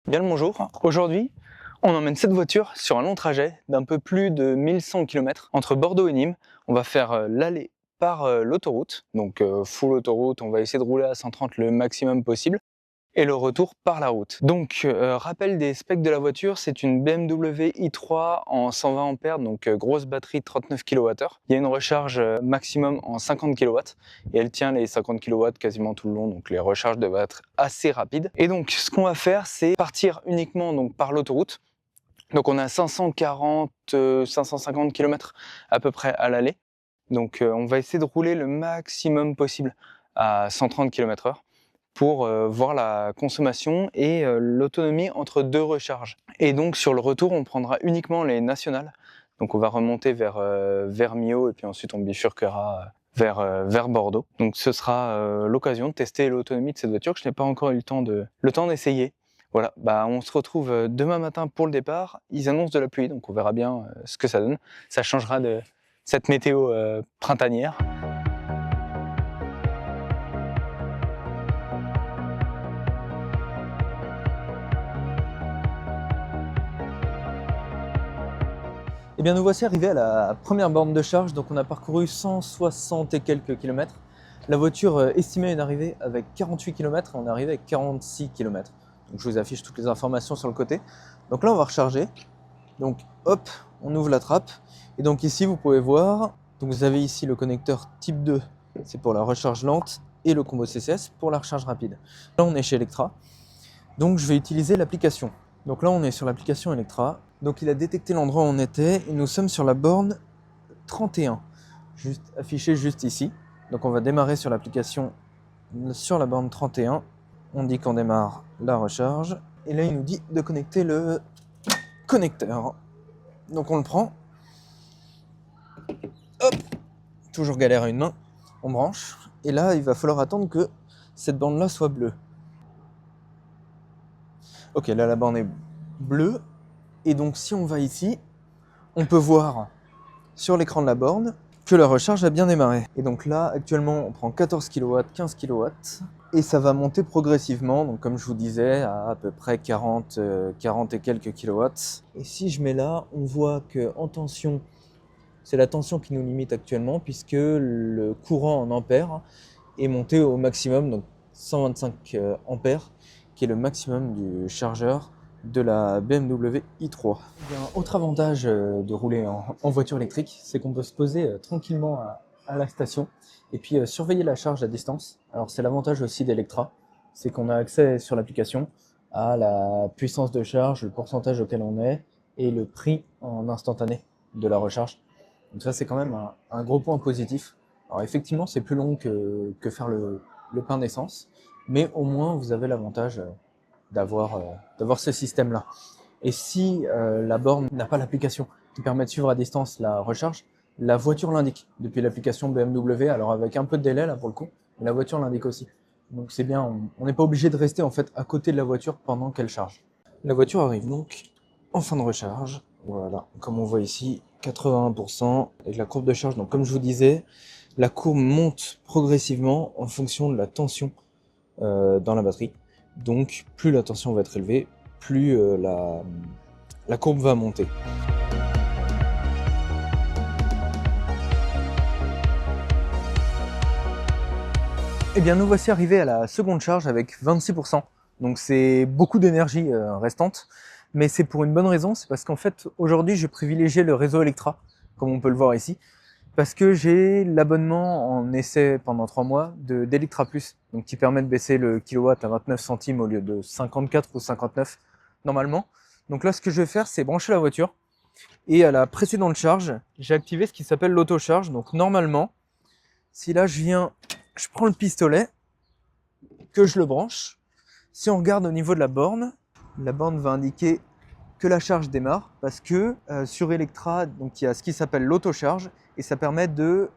Bien le bonjour. Aujourd'hui, on emmène cette voiture sur un long trajet d'un peu plus de 1100 km entre Bordeaux et Nîmes. On va faire l'aller par l'autoroute, donc full autoroute, on va essayer de rouler à 130 le maximum possible, et le retour par la route. Donc rappel des specs de la voiture, c'est une BMW i3 en 120 A, donc grosse batterie de 39 kWh. Il y a une recharge maximum en 50 kW et elle tient les 50 kW quasiment tout le long, donc les recharges devraient être assez rapides. Et donc ce qu'on va faire, c'est partir uniquement donc, par l'autoroute. Donc on a 540, 550 km à peu près à l'aller. Donc on va essayer de rouler le maximum possible à 130 km/h pour voir la consommation et l'autonomie entre deux recharges. Et donc sur le retour, on prendra uniquement les nationales. Donc on va remonter vers Millau et puis ensuite on bifurquera vers Bordeaux. Donc ce sera l'occasion de tester l'autonomie de cette voiture que je n'ai pas encore eu le temps d'essayer. Voilà, on se retrouve demain matin pour le départ. Ils annoncent de la pluie, donc on verra bien ce que ça donne. Ça changera de cette météo printanière. Eh bien nous voici arrivés à la première borne de charge, donc on a parcouru 160 et quelques kilomètres. La voiture estimait une arrivée avec 48 km et on est arrivé avec 46 km. Donc je vous affiche toutes les informations sur le côté. Donc là on va recharger. Donc hop, on ouvre la trappe. Et donc ici vous pouvez voir, donc vous avez ici le connecteur type 2, c'est pour la recharge lente, et le combo CCS pour la recharge rapide. Là on est chez Electra, donc je vais utiliser l'application. Donc là on est sur l'application Electra. Donc il a détecté l'endroit où on était et nous sommes sur la borne 31, affiché juste ici. Donc on va démarrer sur l'application sur la borne 31. On dit qu'on démarre la recharge. Et là il nous dit de connecter le connecteur. Donc on le prend. Hop, toujours galère à une main. On branche. Et là il va falloir attendre que cette borne là soit bleue. Ok, là la borne est bleue. Et donc si on va ici, on peut voir sur l'écran de la borne que la recharge a bien démarré. Et donc là, actuellement, on prend 14 kW, 15 kW, et ça va monter progressivement, donc comme je vous disais, à peu près 40 et quelques kilowatts. Et si je mets là, on voit que en tension, c'est la tension qui nous limite actuellement, puisque le courant en ampères est monté au maximum, donc 125 ampères, qui est le maximum du chargeur de la BMW i3. Autre avantage de rouler en voiture électrique, c'est qu'on peut se poser tranquillement à la station et puis surveiller la charge à distance. Alors c'est l'avantage aussi d'Electra, c'est qu'on a accès sur l'application à la puissance de charge, le pourcentage auquel on est et le prix en instantané de la recharge. Donc ça c'est quand même un gros point positif. Alors effectivement c'est plus long que faire le plein d'essence, mais au moins vous avez l'avantage d'avoir ce système-là. Et si la borne n'a pas l'application qui permet de suivre à distance la recharge, la voiture l'indique depuis l'application BMW, alors avec un peu de délai là pour le coup, mais la voiture l'indique aussi. Donc c'est bien, on n'est pas obligé de rester en fait à côté de la voiture pendant qu'elle charge. La voiture arrive donc en fin de recharge, voilà, comme on voit ici, 81%, avec la courbe de charge, donc comme je vous disais, la courbe monte progressivement en fonction de la tension dans la batterie. Donc plus la tension va être élevée, plus la courbe va monter. Et bien nous voici arrivés à la seconde charge avec 26%. Donc c'est beaucoup d'énergie restante, mais c'est pour une bonne raison, c'est parce qu'en fait aujourd'hui je privilégiais le réseau Electra, comme on peut le voir ici, parce que j'ai l'abonnement en essai pendant 3 mois d'Electra Plus, donc qui permet de baisser le kilowatt à 29 centimes au lieu de 54 ou 59 normalement. Donc là ce que je vais faire c'est brancher la voiture, et à la précédente charge, j'ai activé ce qui s'appelle l'autocharge. Donc normalement, si là je prends le pistolet, que je le branche, si on regarde au niveau de la borne va indiquer que la charge démarre, parce que sur Electra, donc il y a ce qui s'appelle l'autocharge, et ça permet de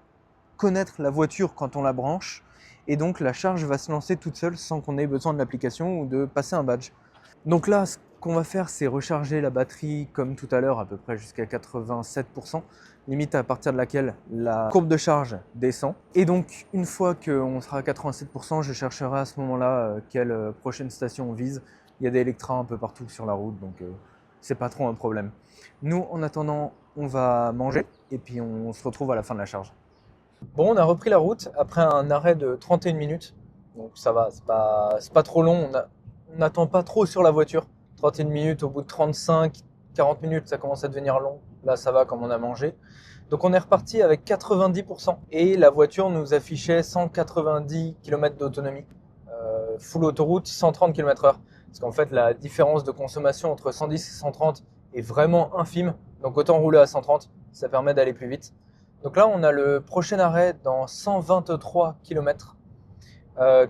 connaître la voiture quand on la branche, et donc la charge va se lancer toute seule sans qu'on ait besoin de l'application ou de passer un badge. Donc là, ce qu'on va faire, c'est recharger la batterie comme tout à l'heure, à peu près jusqu'à 87%, limite à partir de laquelle la courbe de charge descend. Et donc, une fois qu'on sera à 87%, je chercherai à ce moment-là quelle prochaine station on vise Il y a des électrins un peu partout sur la route, donc c'est pas trop un problème. Nous, en attendant, on va manger et puis on se retrouve à la fin de la charge. Bon, on a repris la route après un arrêt de 31 minutes. Donc ça va, c'est pas trop long. On n'attend pas trop sur la voiture. 31 minutes, au bout de 35, 40 minutes, ça commence à devenir long. Là, ça va comme on a mangé. Donc on est reparti avec 90% et la voiture nous affichait 190 km d'autonomie. Full autoroute, 130 km/h. Parce qu'en fait, la différence de consommation entre 110 et 130 est vraiment infime. Donc autant rouler à 130, ça permet d'aller plus vite. Donc là, on a le prochain arrêt dans 123 km,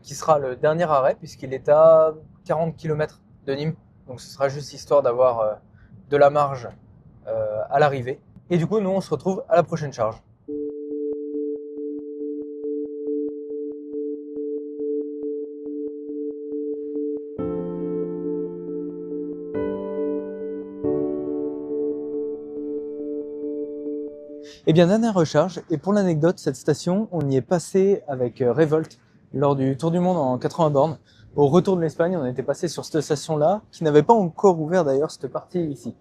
qui sera le dernier arrêt, puisqu'il est à 40 km de Nîmes. Donc ce sera juste histoire d'avoir de la marge à l'arrivée. Et du coup, nous, on se retrouve à la prochaine charge. Et bien, dernière recharge. Et pour l'anecdote, cette station, on y est passé avec Revolt lors du Tour du Monde en 80 bornes. Au retour de l'Espagne, on était passé sur cette station-là, qui n'avait pas encore ouvert d'ailleurs cette partie ici.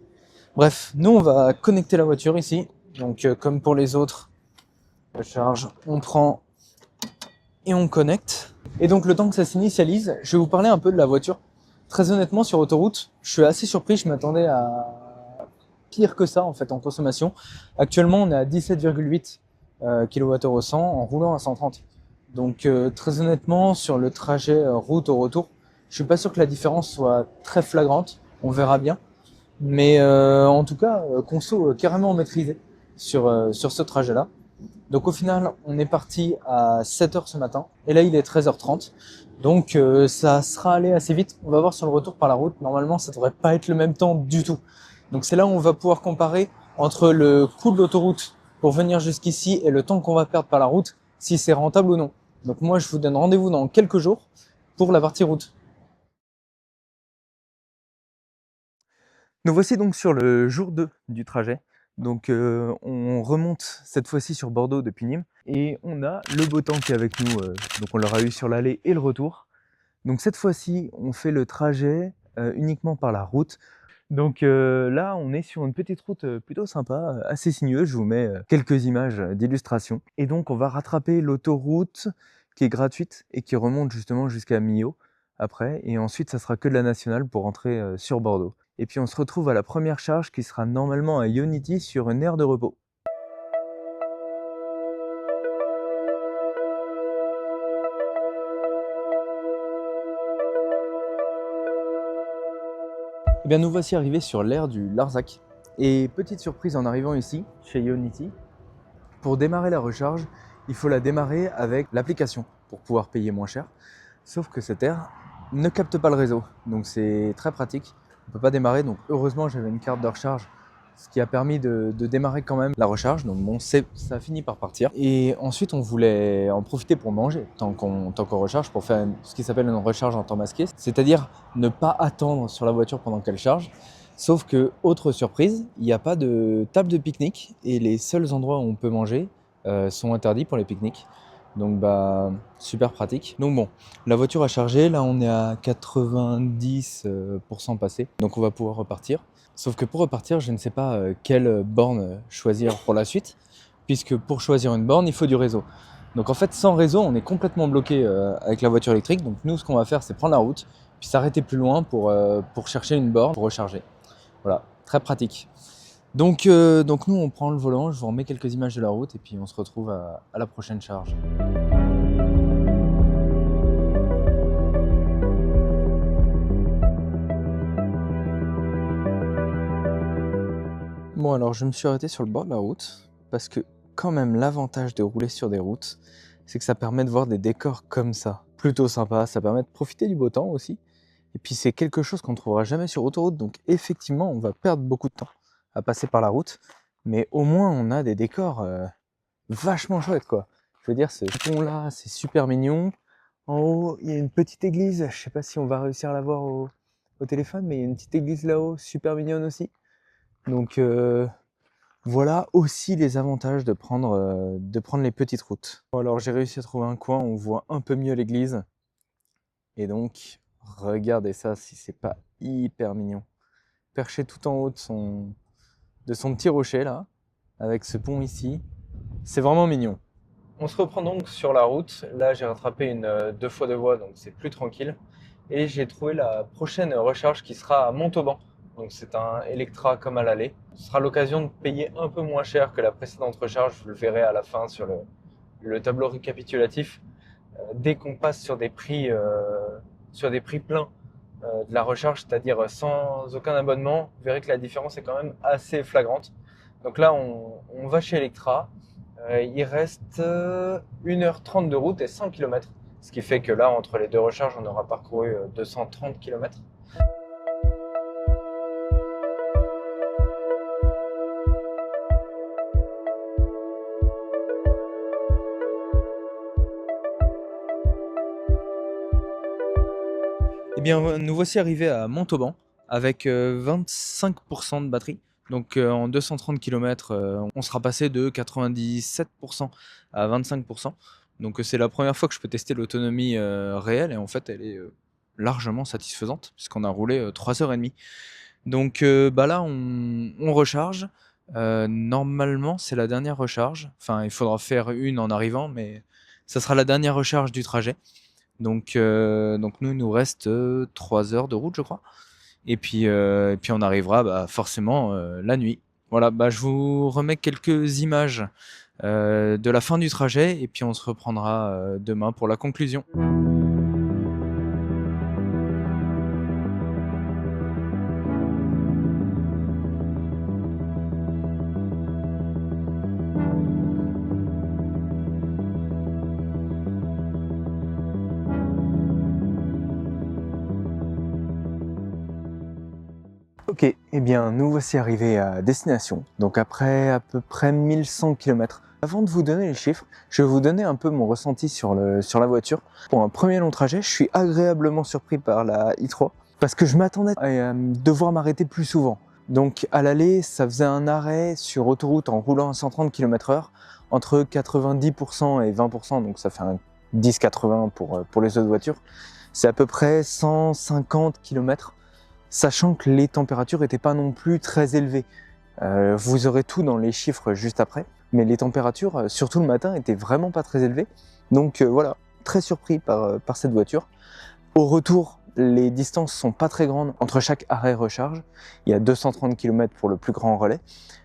Bref, nous, on va connecter la voiture ici. Donc, comme pour les autres recharges, on prend et on connecte. Et donc, le temps que ça s'initialise, je vais vous parler un peu de la voiture. Très honnêtement, sur autoroute, je suis assez surpris. Je m'attendais à pire que ça en fait en consommation. Actuellement, on est à 17,8 kWh au 100 en roulant à 130. Donc très honnêtement, sur le trajet route au retour, je suis pas sûr que la différence soit très flagrante. On verra bien. Mais en tout cas, conso carrément maîtrisé sur ce trajet-là. Donc au final, on est parti à 7h ce matin et là il est 13h30. Donc ça sera allé assez vite. On va voir sur le retour par la route. Normalement, ça devrait pas être le même temps du tout. Donc c'est là où on va pouvoir comparer entre le coût de l'autoroute pour venir jusqu'ici et le temps qu'on va perdre par la route, si c'est rentable ou non. Donc moi, je vous donne rendez-vous dans quelques jours pour la partie route. Nous voici donc sur le jour 2 du trajet. Donc on remonte cette fois-ci sur Bordeaux depuis Nîmes et on a le beau temps qui est avec nous. Donc on l'aura eu sur l'aller et le retour. Donc cette fois-ci, on fait le trajet uniquement par la route. Donc là, on est sur une petite route plutôt sympa, assez sinueuse. Je vous mets quelques images d'illustration. Et donc, on va rattraper l'autoroute qui est gratuite et qui remonte justement jusqu'à Millau après. Et ensuite, ça sera que de la nationale pour rentrer sur Bordeaux. Et puis, on se retrouve à la première charge qui sera normalement à Ionity sur une aire de repos. Eh bien, nous voici arrivés sur l'aire du Larzac. Et petite surprise en arrivant ici, chez Ionity, pour démarrer la recharge, il faut la démarrer avec l'application pour pouvoir payer moins cher. Sauf que cette aire ne capte pas le réseau, donc c'est très pratique. On ne peut pas démarrer, donc heureusement j'avais une carte de recharge, ce qui a permis de démarrer quand même la recharge. Donc bon, ça a fini par partir. Et ensuite on voulait en profiter pour manger tant qu'on recharge, pour faire ce qui s'appelle une recharge en temps masqué, c'est-à-dire ne pas attendre sur la voiture pendant qu'elle charge. Sauf que, autre surprise, il n'y a pas de table de pique-nique et les seuls endroits où on peut manger sont interdits pour les pique-niques. Donc bah super pratique. Donc bon, la voiture a chargé, là on est à 90% passé, donc on va pouvoir repartir. Sauf que pour repartir, je ne sais pas quelle borne choisir pour la suite, puisque pour choisir une borne, il faut du réseau. Donc en fait, sans réseau, on est complètement bloqué avec la voiture électrique. Donc nous, ce qu'on va faire, c'est prendre la route, puis s'arrêter plus loin pour chercher une borne, pour recharger. Voilà, très pratique. Donc nous, on prend le volant, je vous remets quelques images de la route et puis on se retrouve à la prochaine charge. Bon, alors je me suis arrêté sur le bord de la route parce que quand même l'avantage de rouler sur des routes, c'est que ça permet de voir des décors comme ça. Plutôt sympa, ça permet de profiter du beau temps aussi. Et puis c'est quelque chose qu'on ne trouvera jamais sur autoroute, donc effectivement on va perdre beaucoup de temps à passer par la route, mais au moins on a des décors vachement chouettes quoi. Je veux dire, ce pont là c'est super mignon. En haut il y a une petite église, je sais pas si on va réussir à la voir au téléphone, mais il y a une petite église là-haut, super mignonne aussi. Donc voilà aussi les avantages de prendre les petites routes. Bon, alors j'ai réussi à trouver un coin où on voit un peu mieux l'église, et donc Regardez ça, si c'est pas hyper mignon. Perché tout en haut de son petit rocher là, avec ce pont ici. C'est vraiment mignon. On se reprend donc sur la route. Là, j'ai rattrapé une 2x2 voies, donc c'est plus tranquille. Et j'ai trouvé la prochaine recharge qui sera à Montauban. Donc c'est un Electra comme à l'aller. Ce sera l'occasion de payer un peu moins cher que la précédente recharge. Vous le verrez à la fin sur le tableau récapitulatif. Dès qu'on passe sur des prix pleins de la recharge, c'est-à-dire sans aucun abonnement, vous verrez que la différence est quand même assez flagrante. Donc là, on va chez Electra. Il reste 1h30 de route et 100 km. Ce qui fait que là, entre les deux recharges, on aura parcouru 230 km. Eh bien, nous voici arrivés à Montauban avec 25% de batterie. Donc en 230 km, on sera passé de 97% à 25%. Donc c'est la première fois que je peux tester l'autonomie réelle et en fait elle est largement satisfaisante puisqu'on a roulé 3h30. Donc là on recharge. Normalement c'est la dernière recharge. Enfin il faudra faire une en arrivant mais ça sera la dernière recharge du trajet. Donc nous, il nous reste 3 heures de route, je crois. Et puis on arrivera forcément la nuit. Voilà, je vous remets quelques images de la fin du trajet et puis on se reprendra demain pour la conclusion. Ok, eh bien nous voici arrivés à destination, donc après à peu près 1100 km. Avant de vous donner les chiffres, je vais vous donner un peu mon ressenti sur la voiture. Pour un premier long trajet, je suis agréablement surpris par la i3, parce que je m'attendais à devoir m'arrêter plus souvent. Donc à l'aller, ça faisait un arrêt sur autoroute en roulant à 130 km/h, entre 90% et 20%, donc ça fait un 10-80 pour les autres voitures. C'est à peu près 150 km. Sachant que les températures n'étaient pas non plus très élevées. Vous aurez tout dans les chiffres juste après, mais les températures, surtout le matin, étaient vraiment pas très élevées. Donc voilà, très surpris par cette voiture. Au retour, les distances sont pas très grandes entre chaque arrêt recharge. Il y a 230 km pour le plus grand relais.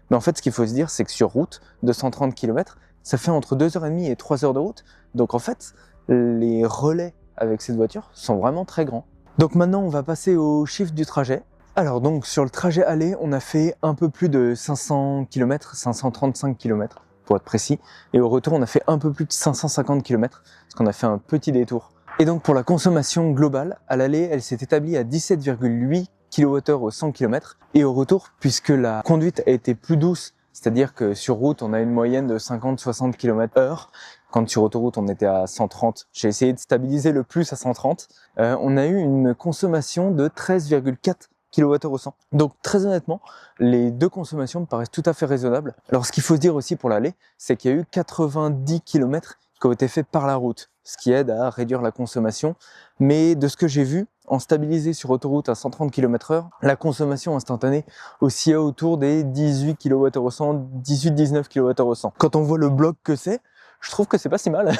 Mais en fait, ce qu'il faut se dire, c'est que sur route, 230 km, ça fait entre 2h30 et 3 heures de route. Donc en fait, les relais avec cette voiture sont vraiment très grands. Donc maintenant, on va passer aux chiffres du trajet. Alors donc, sur le trajet aller, on a fait un peu plus de 500 km, 535 km pour être précis. Et au retour, on a fait un peu plus de 550 km, parce qu'on a fait un petit détour. Et donc pour la consommation globale, à l'aller, elle s'est établie à 17,8 kWh au 100 km. Et au retour, puisque la conduite a été plus douce, c'est-à-dire que sur route, on a une moyenne de 50-60 km/h, quand sur autoroute, on était à 130. J'ai essayé de stabiliser le plus à 130. On a eu une consommation de 13,4 kWh au 100. Donc très honnêtement, les deux consommations me paraissent tout à fait raisonnables. Alors ce qu'il faut se dire aussi pour l'aller, c'est qu'il y a eu 90 km qui ont été faits par la route, ce qui aide à réduire la consommation. Mais de ce que j'ai vu, en stabilisé sur autoroute à 130 km/h, la consommation instantanée oscillait autour des 18 kWh au 100, 18-19 kWh au 100. Quand on voit le bloc que c'est, je trouve que c'est pas si mal.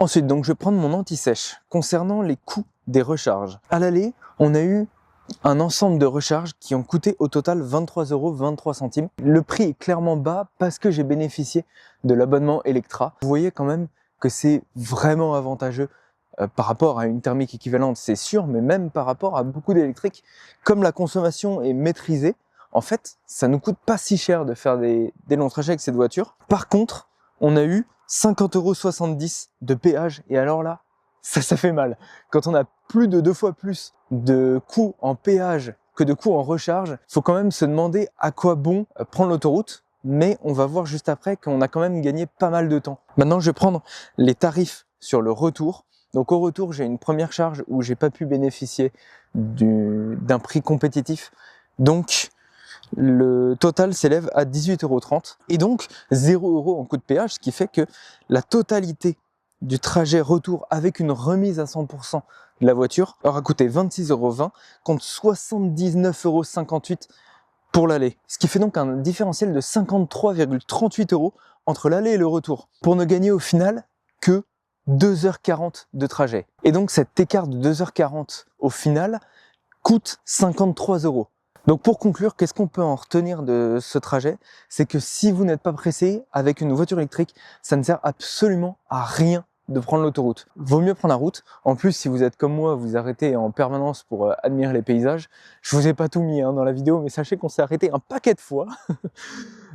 Ensuite, donc, je vais prendre mon anti-sèche. Concernant les coûts des recharges. À l'aller, on a eu un ensemble de recharges qui ont coûté au total 23,23 €. Le prix est clairement bas parce que j'ai bénéficié de l'abonnement Electra. Vous voyez quand même que c'est vraiment avantageux par rapport à une thermique équivalente, c'est sûr, mais même par rapport à beaucoup d'électriques. Comme la consommation est maîtrisée, en fait, ça nous coûte pas si cher de faire des longs trajets avec cette voiture. Par contre, on a eu 50,70 € de péage, et alors là, ça fait mal. Quand on a plus de 2 fois plus de coûts en péage que de coûts en recharge, il faut quand même se demander à quoi bon prendre l'autoroute, mais on va voir juste après qu'on a quand même gagné pas mal de temps. Maintenant, je vais prendre les tarifs sur le retour. Donc au retour, j'ai une première charge où j'ai pas pu bénéficier d'un prix compétitif. Donc le total s'élève à 18,30 € et donc 0 € en coût de péage, ce qui fait que la totalité du trajet retour avec une remise à 100% de la voiture aura coûté 26,20 € contre 79,58 € pour l'aller. Ce qui fait donc un différentiel de 53,38 € entre l'aller et le retour. Pour ne gagner au final que 2h40 de trajet. Et donc cet écart de 2h40 au final coûte 53 €. Donc pour conclure, qu'est-ce qu'on peut en retenir de ce trajet? C'est que si vous n'êtes pas pressé avec une voiture électrique, ça ne sert absolument à rien de prendre l'autoroute. Vaut mieux prendre la route. En plus, si vous êtes comme moi, vous arrêtez en permanence pour admirer les paysages. Je vous ai pas tout mis dans la vidéo, mais sachez qu'on s'est arrêté un paquet de fois.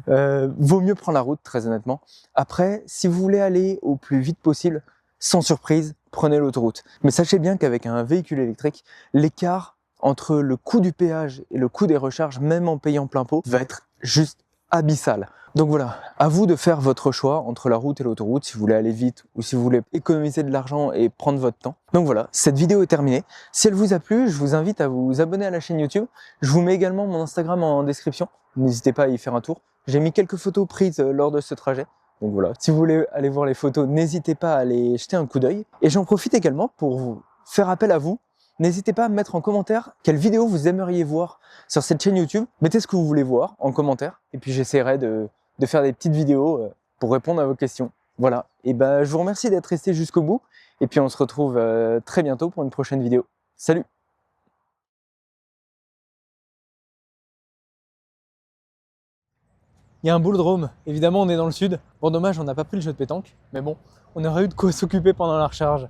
Vaut mieux prendre la route, très honnêtement. Après, si vous voulez aller au plus vite possible, sans surprise, prenez l'autoroute. Mais sachez bien qu'avec un véhicule électrique, l'écart entre le coût du péage et le coût des recharges, même en payant plein pot, va être juste abyssal. Donc voilà, à vous de faire votre choix entre la route et l'autoroute, si vous voulez aller vite ou si vous voulez économiser de l'argent et prendre votre temps. Donc voilà, cette vidéo est terminée. Si elle vous a plu, je vous invite à vous abonner à la chaîne YouTube. Je vous mets également mon Instagram en description. N'hésitez pas à y faire un tour. J'ai mis quelques photos prises lors de ce trajet. Donc voilà, si vous voulez aller voir les photos, n'hésitez pas à aller jeter un coup d'œil. Et j'en profite également pour vous faire appel à vous. N'hésitez pas à me mettre en commentaire quelle vidéo vous aimeriez voir sur cette chaîne YouTube. Mettez ce que vous voulez voir en commentaire et puis j'essaierai de faire des petites vidéos pour répondre à vos questions. Voilà, et ben je vous remercie d'être resté jusqu'au bout et puis on se retrouve très bientôt pour une prochaine vidéo. Salut! Il y a un boulodrome, évidemment on est dans le sud. Bon dommage on n'a pas pris le jeu de pétanque, mais bon, on aurait eu de quoi s'occuper pendant la recharge.